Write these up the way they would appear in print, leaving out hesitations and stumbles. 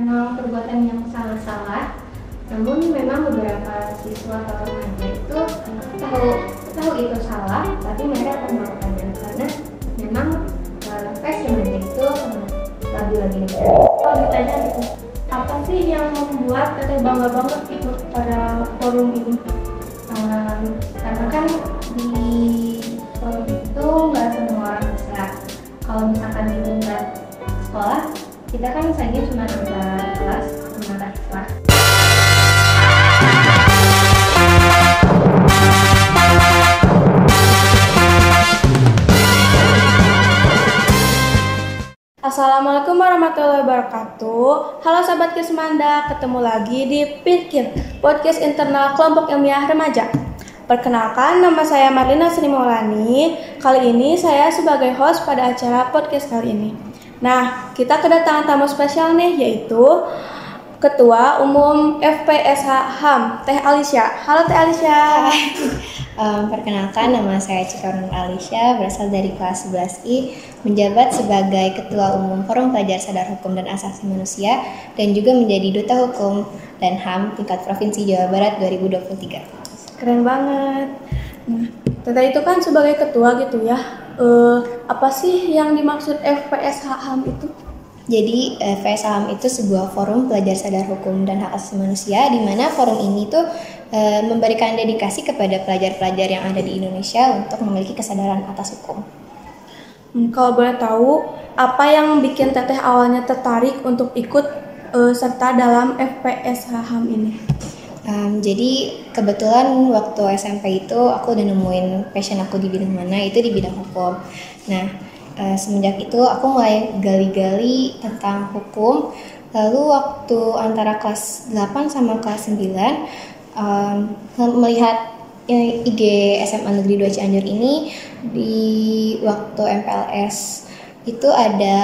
Memang perbuatan yang sangat salah, namun memang beberapa siswa atau remaja itu tahu tahu itu salah, tapi mereka akan melakukannya karena memang face remaja itu lagi-lagi. Kalau ditanya gitu, apa sih yang membuat teteh bangga banget ikut pada forum ini? Karena kan di forum itu nggak semua orang bisa. Kalau misalkan di tingkat sekolah, kita kan misalnya cuma antar kelas sama antar kelas. Assalamualaikum warahmatullahi wabarakatuh. Halo sahabat Kismanda, ketemu lagi di Pikir, podcast internal kelompok ilmiah remaja. Perkenalkan, nama saya Marlina Sri Maulani. Kali ini saya sebagai host pada acara podcast kali ini. Nah, kita kedatangan tamu spesial nih, yaitu Ketua Umum FPSH HAM, Teh Alicia. Halo Teh Alicia. Perkenalkan, nama saya Cikarun Alicia, berasal dari kelas 11I, menjabat sebagai Ketua Umum Forum Pelajar Sadar Hukum dan Asasi Manusia, dan juga menjadi Duta Hukum dan HAM tingkat Provinsi Jawa Barat 2023. Keren banget. Nah, Teteh itu kan sebagai ketua gitu ya. Apa sih yang dimaksud FPSH HAM itu? Jadi FPSH itu sebuah forum pelajar sadar hukum dan hak asasi manusia, di mana forum ini tuh memberikan dedikasi kepada pelajar-pelajar yang ada di Indonesia untuk memiliki kesadaran atas hukum. Kalau boleh tahu, apa yang bikin Teteh awalnya tertarik untuk ikut serta dalam FPSH HAM ini? Jadi kebetulan waktu SMP itu aku udah nemuin passion aku di bidang mana, itu di bidang hukum. Nah, semenjak itu aku mulai gali-gali tentang hukum. Lalu waktu antara kelas 8 sama kelas 9 melihat IG SMA Negeri 2 Cianjur ini, di waktu MPLS itu ada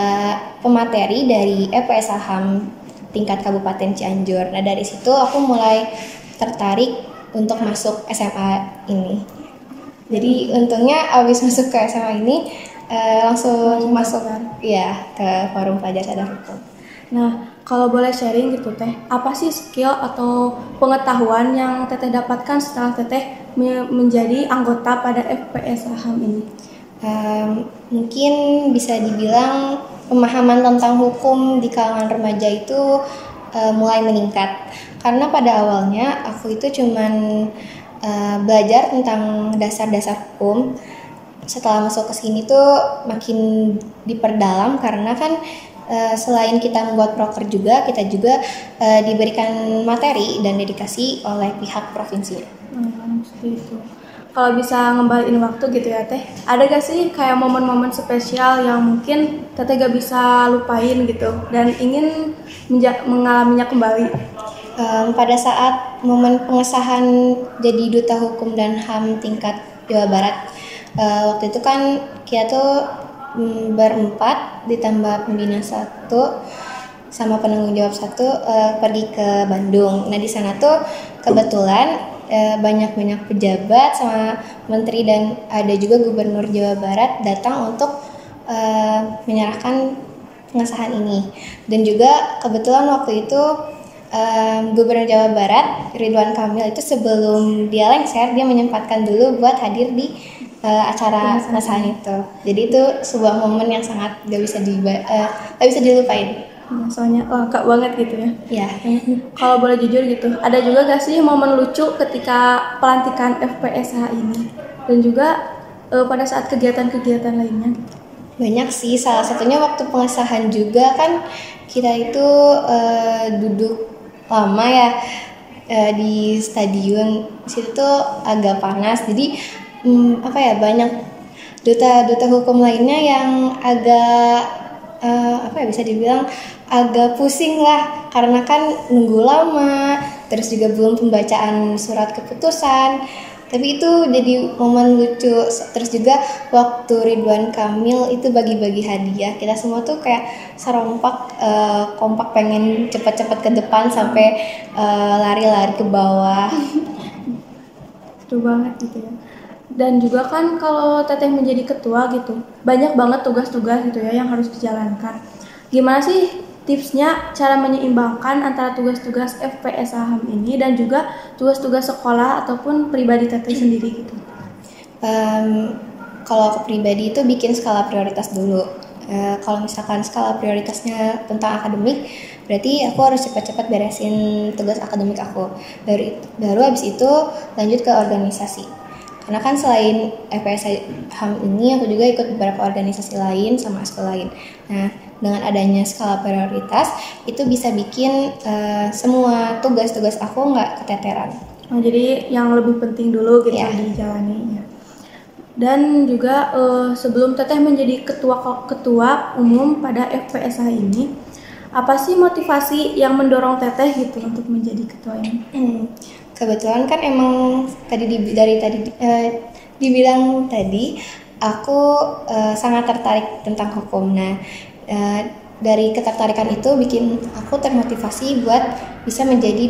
pemateri dari FPSH HAM tingkat Kabupaten Cianjur. Nah, dari situ aku mulai tertarik untuk masuk SMA ini. Jadi untungnya abis masuk ke SMA ini langsung masuk ya ke Forum Pelajar Sadar Hukum. Nah, kalau boleh sharing gitu Teh, apa sih skill atau pengetahuan yang Teteh dapatkan setelah Teteh menjadi anggota pada FPSH HAM ini? Mungkin bisa dibilang pemahaman tentang hukum di kalangan remaja itu mulai meningkat, karena pada awalnya aku itu cuman belajar tentang dasar-dasar hukum. Setelah masuk ke sini tuh makin diperdalam, karena kan selain kita membuat proker juga, kita juga diberikan materi dan dedikasi oleh pihak provinsi. Seperti itu. Kalau bisa ngembaliin waktu gitu ya Teh, ada gak sih kayak momen-momen spesial yang mungkin Teteh gak bisa lupain gitu dan ingin mengalaminya kembali? Pada saat momen pengesahan jadi Duta Hukum dan HAM tingkat Jawa Barat, waktu itu kan kita tuh berempat ditambah pembina satu sama penanggung jawab satu pergi ke Bandung. Nah, di sana tuh kebetulan banyak pejabat sama menteri dan ada juga gubernur Jawa Barat datang untuk menyerahkan pengesahan ini. Dan juga kebetulan waktu itu Gubernur Jawa Barat Ridwan Kamil itu sebelum dia lengser, dia menyempatkan dulu buat hadir di acara pengesahan itu. Jadi itu sebuah momen yang sangat gak bisa dilupain. Soalnya lengkap banget gitu ya. Ya. Kalau boleh jujur gitu, ada juga gak sih momen lucu ketika pelantikan FPSH ini? Dan juga pada saat kegiatan-kegiatan lainnya? Banyak sih, salah satunya waktu pengesahan juga kan kita itu duduk lama ya di stadion. Situ tuh agak panas, jadi banyak duta hukum lainnya yang agak bisa dibilang agak pusing lah, karena kan nunggu lama, terus juga belum pembacaan surat keputusan. Tapi itu jadi momen lucu. Terus juga waktu Ridwan Kamil itu bagi-bagi hadiah, kita semua tuh kayak serompak kompak pengen cepat-cepat ke depan sampai lari-lari ke bawah. Seru banget gitu ya. Dan juga kan kalau Teteh menjadi ketua gitu, banyak banget tugas-tugas gitu ya yang harus dijalankan. Gimana sih tipsnya cara menyeimbangkan antara tugas-tugas FPSA HAM ini dan juga tugas-tugas sekolah ataupun pribadi Teteh sendiri gitu. Kalau aku pribadi itu bikin skala prioritas dulu. Kalau misalkan skala prioritasnya tentang akademik, berarti aku harus cepat-cepat beresin tugas akademik aku. Baru habis itu lanjut ke organisasi. Karena kan selain FPSA HAM ini, aku juga ikut beberapa organisasi lain sama ekskul lain. Nah, dengan adanya skala prioritas, itu bisa bikin semua tugas-tugas aku nggak keteteran. Oh, jadi yang lebih penting dulu gitu dijalaninya. Dan juga sebelum Teteh menjadi ketua umum pada FPSA ini, apa sih motivasi yang mendorong Teteh gitu untuk menjadi ketua ini? Kebetulan kan emang dibilang tadi aku sangat tertarik tentang hukum. Nah, dari ketertarikan itu bikin aku termotivasi buat bisa menjadi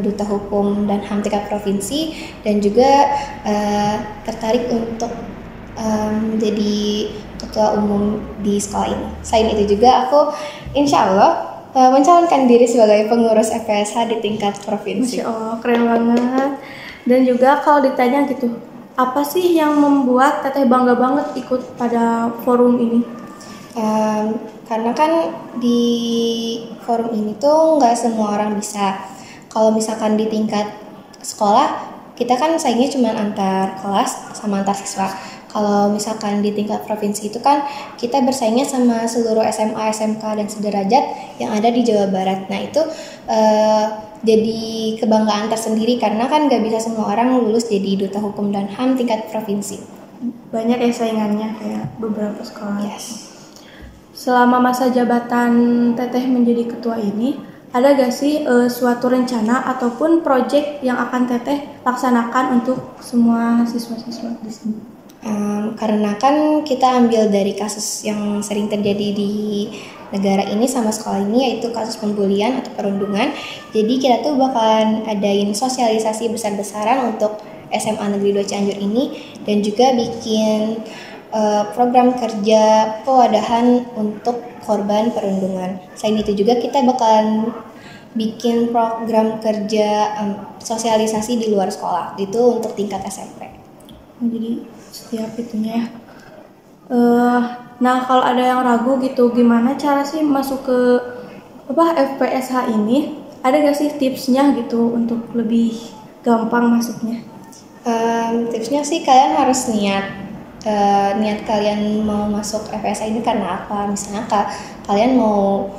duta hukum dan HAM tingkat provinsi, dan juga tertarik untuk menjadi ketua umum di sekolah ini. Selain itu juga aku insya Allah mencalonkan diri sebagai pengurus FPSH di tingkat provinsi. Masya Allah, keren banget. Dan juga kalau ditanya gitu, apa sih yang membuat Teteh bangga banget ikut pada forum ini? Karena kan di forum ini tuh nggak semua orang bisa. Kalau misalkan di tingkat sekolah, kita kan saingnya cuma antar kelas sama antar siswa. Kalau misalkan di tingkat provinsi itu kan kita bersaingnya sama seluruh SMA, SMK, dan sederajat yang ada di Jawa Barat. Nah itu jadi kebanggaan tersendiri karena kan nggak bisa semua orang lulus jadi duta hukum dan HAM tingkat provinsi. Banyak ya saingannya kayak beberapa sekolah. Yes. Selama masa jabatan Teteh menjadi ketua ini, ada gak sih suatu rencana ataupun proyek yang akan Teteh laksanakan untuk semua siswa-siswa di sini? Karena kan kita ambil dari kasus yang sering terjadi di negara ini sama sekolah ini, yaitu kasus pembulian atau perundungan. Jadi kita tuh bakalan adain sosialisasi besar-besaran untuk SMA Negeri 2 Cianjur ini, dan juga bikin program kerja pewadahan untuk korban perundungan. Selain itu juga kita bakalan bikin program kerja sosialisasi di luar sekolah, itu untuk tingkat SMP. Jadi setiap itunya ya. Nah kalau ada yang ragu gitu, gimana cara sih masuk ke FPSH ini? Ada gak sih tipsnya gitu untuk lebih gampang masuknya? Tipsnya sih kalian harus niat kalian mau masuk FPSH ini karena apa. Misalnya kalian mau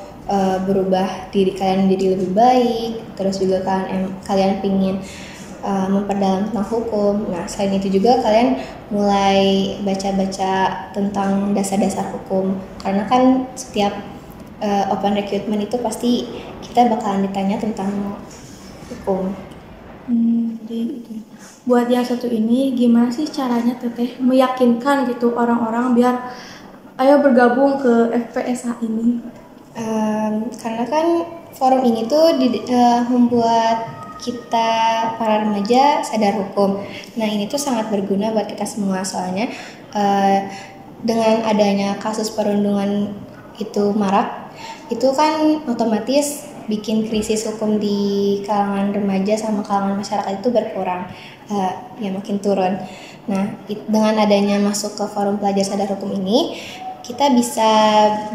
berubah diri kalian menjadi lebih baik, terus juga kalian pingin memperdalam tentang hukum. Nah selain itu juga kalian mulai baca-baca tentang dasar-dasar hukum, karena kan setiap open recruitment itu pasti kita bakalan ditanya tentang hukum. Jadi itu. Buat yang satu ini, gimana sih caranya Teteh meyakinkan gitu orang-orang biar ayo bergabung ke FPSH ini? Karena kan forum ini tuh membuat kita para remaja sadar hukum. Nah ini tuh sangat berguna buat kita semua, soalnya dengan adanya kasus perundungan itu marak, itu kan otomatis bikin krisis hukum di kalangan remaja sama kalangan masyarakat itu berkurang, ya makin turun. Nah dengan adanya masuk ke forum pelajar sadar hukum ini, kita bisa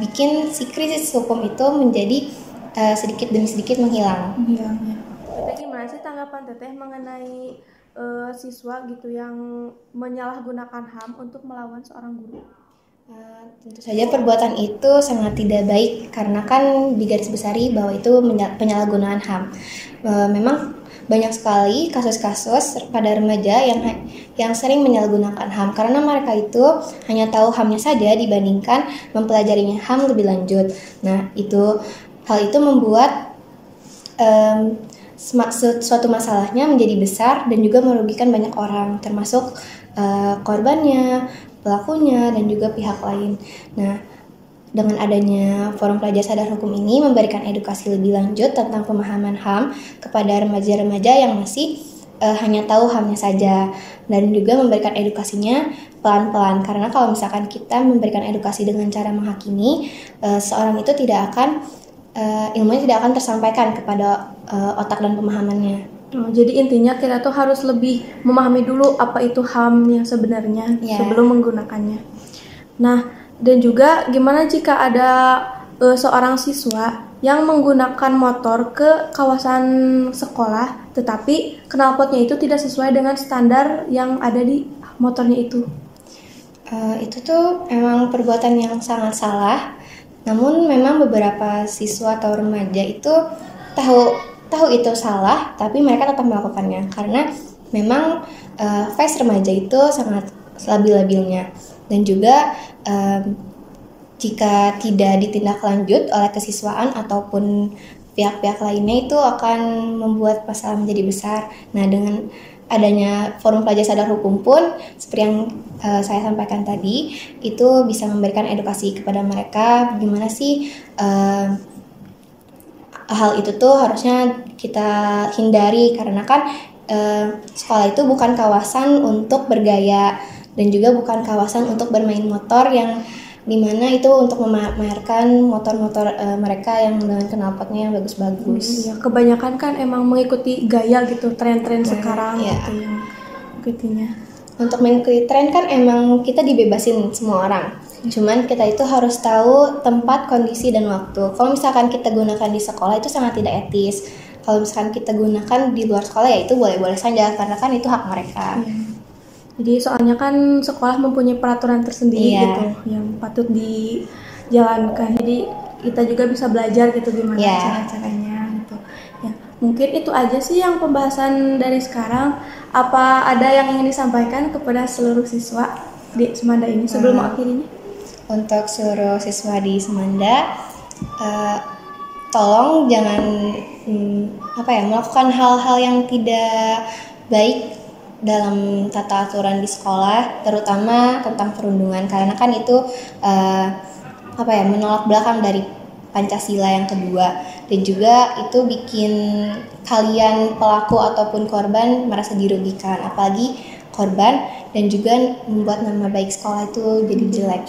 bikin si krisis hukum itu menjadi sedikit demi sedikit menghilang. Teteh gimana sih tanggapan Teteh mengenai siswa gitu yang menyalahgunakan HAM untuk melawan seorang guru? Tentu saja perbuatan itu sangat tidak baik, karena kan digarisbesari bahwa itu penyalahgunaan HAM. Memang banyak sekali kasus-kasus pada remaja yang sering menyalahgunakan HAM karena mereka itu hanya tahu HAM-nya saja dibandingkan mempelajarinya HAM lebih lanjut. Nah, hal itu membuat suatu masalahnya menjadi besar dan juga merugikan banyak orang, termasuk korbannya, pelakunya, dan juga pihak lain. Nah, dengan adanya forum pelajar sadar hukum ini memberikan edukasi lebih lanjut tentang pemahaman HAM kepada remaja-remaja yang masih hanya tahu HAM-nya saja, dan juga memberikan edukasinya pelan-pelan, karena kalau misalkan kita memberikan edukasi dengan cara menghakimi, seorang itu tidak akan ilmunya tidak akan tersampaikan kepada otak dan pemahamannya. Jadi intinya kita tuh harus lebih memahami dulu apa itu HAM yang sebenarnya sebelum menggunakannya. Nah, dan juga gimana jika ada seorang siswa yang menggunakan motor ke kawasan sekolah, tetapi knalpotnya itu tidak sesuai dengan standar yang ada di motornya itu? Itu tuh emang perbuatan yang sangat salah. Namun memang beberapa siswa atau remaja itu tahu itu salah, tapi mereka tetap melakukannya karena memang face remaja itu sangat labil-labilnya, dan juga jika tidak ditindaklanjut oleh kesiswaan ataupun pihak-pihak lainnya itu akan membuat masalah menjadi besar. Nah, dengan adanya forum pelajar sadar hukum pun seperti yang saya sampaikan tadi, itu bisa memberikan edukasi kepada mereka bagaimana sih hal itu tuh harusnya kita hindari, karena kan sekolah itu bukan kawasan untuk bergaya dan juga bukan kawasan untuk bermain motor yang dimana itu untuk memamerkan motor-motor mereka yang dengan knalpotnya yang bagus-bagus. Ya, kebanyakan kan emang mengikuti gaya gitu, tren-tren sekarang gitu yang ikutinya. Untuk mengikuti tren kan emang kita dibebasin semua orang. Cuman kita itu harus tahu tempat, kondisi, dan waktu. Kalau misalkan kita gunakan di sekolah itu sangat tidak etis. Kalau misalkan kita gunakan di luar sekolah ya itu boleh-boleh saja karena kan itu hak mereka. Jadi soalnya kan sekolah mempunyai peraturan tersendiri gitu yang patut dijalankan. Jadi kita juga bisa belajar gitu gimana cara-caranya gitu. Ya, mungkin itu aja sih yang pembahasan dari sekarang. Apa ada yang ingin disampaikan kepada seluruh siswa di Semanda ini sebelum mengakhirinya? Untuk seluruh siswa di Semanda, tolong jangan melakukan hal-hal yang tidak baik dalam tata aturan di sekolah, terutama tentang perundungan, karena kan itu menolak belakang dari Pancasila yang kedua, dan juga itu bikin kalian pelaku ataupun korban merasa dirugikan, apalagi korban, dan juga membuat nama baik sekolah itu jadi jelek.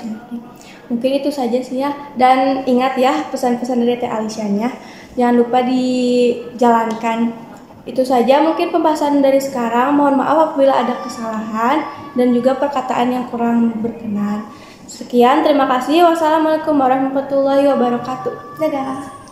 Mungkin itu saja sih ya, dan ingat ya pesan-pesan dari Teh Alisyanya, jangan lupa dijalankan. Itu saja mungkin pembahasan dari sekarang. Mohon maaf apabila ada kesalahan dan juga perkataan yang kurang berkenan. Sekian, terima kasih. Wassalamualaikum warahmatullahi wabarakatuh. Dadah.